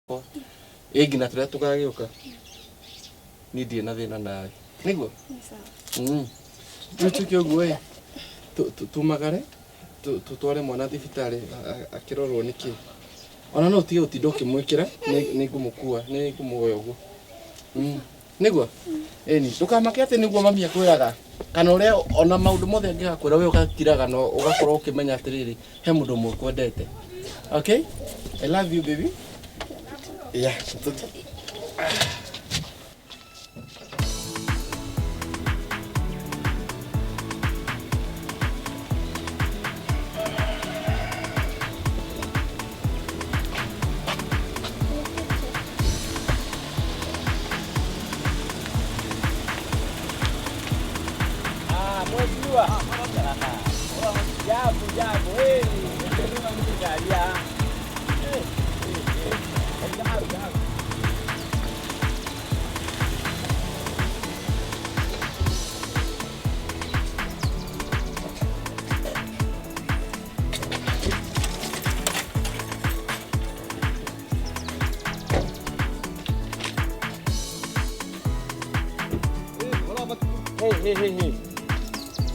Ngina turia tugagiuka ni ndie na thina nawe niguo tuke uguo tumagare tutware mwana thibitari akirorwo niki ona no tige utinda ukimwikira ni ngumukua ni ngumuoya uguo niguo eni ndukamake ati niguo mami akwiraga kana uria ona maundu mothe angigakwira we ugakiraga no ugakorwo ukimenya atiriri he mundu mukwendete. Okay, I love you baby. Yeah. Hey.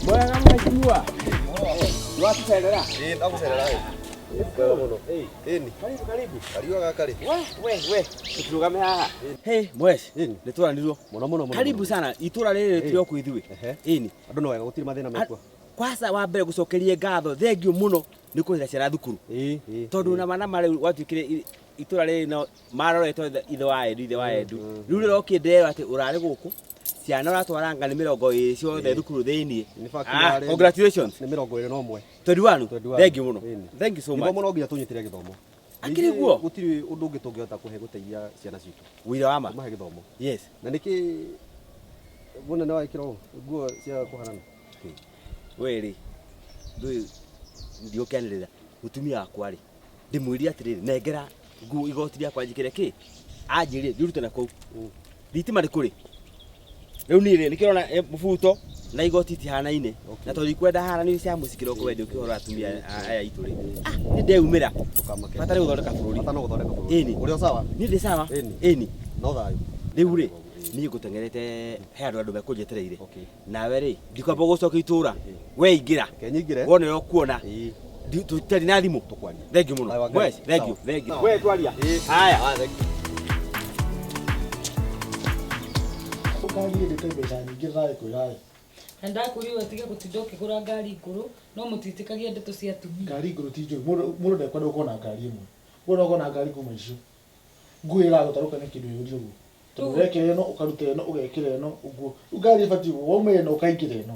Boya kama mjua. Wapi sasa? Nakusaidira. Karibu. Aliwa kale. We. Tukirugame haha. Hey, mwes. Nitura ndio. Muno. Karibu sana. Itura riri trio ku ithui. Ini. Andu no wega gutiri mathina mekwa. Kwasa wa mbere gucokerie ngatho. Thengio muno ni kuhira ciara thukuru. Tondu na mana mari watukire itura riri no maroretwo ithe wa Edu. Riu riro kindeo ati urari guku. Ciana uratwaranga ni 20 ciothe thukuru thiini. Congratulations. Ni 21. 21. Thank you muno. Thank you so much. Muno nginya tunyitire githomo. Akiri guo gutiri undu ungi tungihota kuhe guteithia ciana citu. Wira wa ma. Mahe githomo. Yes. Na niki buna na waikiro guo cia kuhanana. Weri. Ndio kenelera. Mutumia wakwa ri. Ndimwiri atiriri nengera guo igoti yakwa njikire ki. Anjiri ndirute na kou. Thitima ri kuri. Riu ni nikirona mubuto na igoti tihana-ine na to ikwenda hara ni cia musikiro ko wende ukihora atumia aya ituri ni ndeumira tukamake batari guthondeka bururi batano guthondeka bururi ini uri sawa ni ndi sawa ini no thayo riu ri ni ngutengerete he andu mekunjetereire nawe ri ndikwamba gucoka itura we ingira kenyingire wone yo kuona tutari na thimu tukwani thank you muno yes thank you we twaria haya thank you. Ngari ndite mbeca nyingĩ thaĩ kwĩraĩ. Ndakũriwa tige gũtinda ũkĩgũra ngari ngũrũ no mũtitĩkagia ndeto cia atumia. Ngari ngũrũ ti njũĩ mũndũ ndekwenda gũkorwo na ngari ĩmwe. Mũndũ ũkorwo na ngari kuma icio. Ngui ĩgagũtarũka nĩ kĩndũ yũri ũguo. Tondũ wekĩra ĩno ũkaruta ĩno ũgekĩra ĩno ũguo. Ngari ĩbatiĩ wauma ĩno ũkaingĩra ĩno.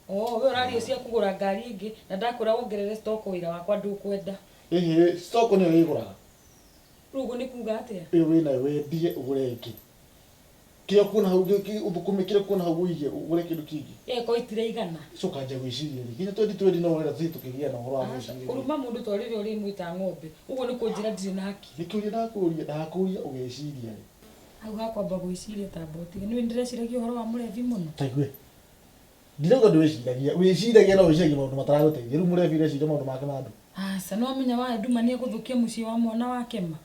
We ũraria cia kũgũra ngari ingĩ na ndakwĩra wongerere stock wĩra wakwa ndũkwenda. Stock nĩyo ĩgũraga. Rĩu ũguo nĩ kuuga atĩa? Wĩna wendie ũgũre ĩngĩ. Kio kuna hauge uthukumikire kuna hauge ugure kindu kingi ko itire igana coka nje gwiciria ri kinya 2020 no wera zitu kigia na horo wa gwiciria uruma mundu twarire uri mwita ng'ombe uguo ni kunjira ndire naki nikuri ndakuria ugeciria ri hau hakwamba gwiciria ta boti ni ndireciria horo wa murevi muno taigwe ndirego wiciragia no wiciragia maundu mataraguteithia riu murevi reciria maundu make mandu sa no amenya Wa Edu mani guthukia mucii wa mwana wake ma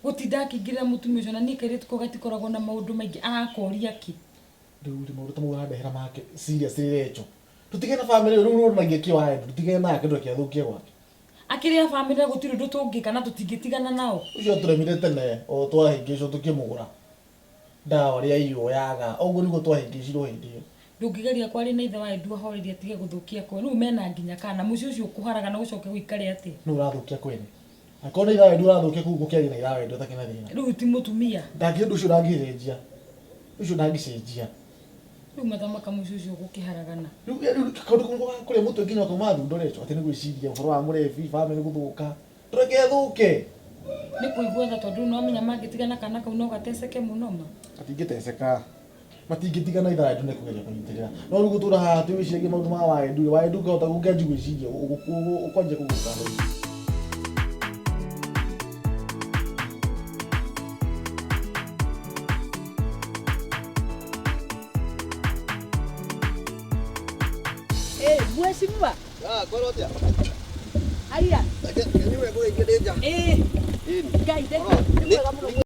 gutinda akingirira mutumia ucio na nikari tukogatikoragwo na maundu maingi arakoria ki riu maundu ta muganda hera make serious recho tutige na family riu mangi ki Wa Edu tutige na kindu kiathukia gwake akiria family gutiri ndu tungika na tutingitigana nao ucio turemire tene o twahingicwo tukimugura dawa ria iyo yaga oguo niguo twahingicirwo hindi iyo ndungigeria kwari na ithe Wa Edu ahoririe atige guthukia ko riu mena nginya kana mucio ucio kuharaga na gucoke guikare ati nu urathukia kwene akona Wa Edu arathukia ku gukiaria na Wa Edu takena thina riu ti mutumia ndagi ndu ucio ndangicenjia ucio ndangicenjia riu mathamaka mucio ucio gukiharagana riu kaundu kuria mutu nginya kuma thundorecho ati ni gwiciria horo wa murevi family guthuka tureke thuke ni kuigua tha tondu no amenya mangitigana kana kau no gateceke muno ma atingiteceka matingitigana Wa Edu ne kugeria kunyitirira no riu gutura haha tuwicirie maundu ma Wa Edu kahota gukenji gwiciria ukonje kuguka Mheshimiwa. Korotia. Aya. Lakini wewe bora ingedeja. Ngai, nĩ kwega mũno.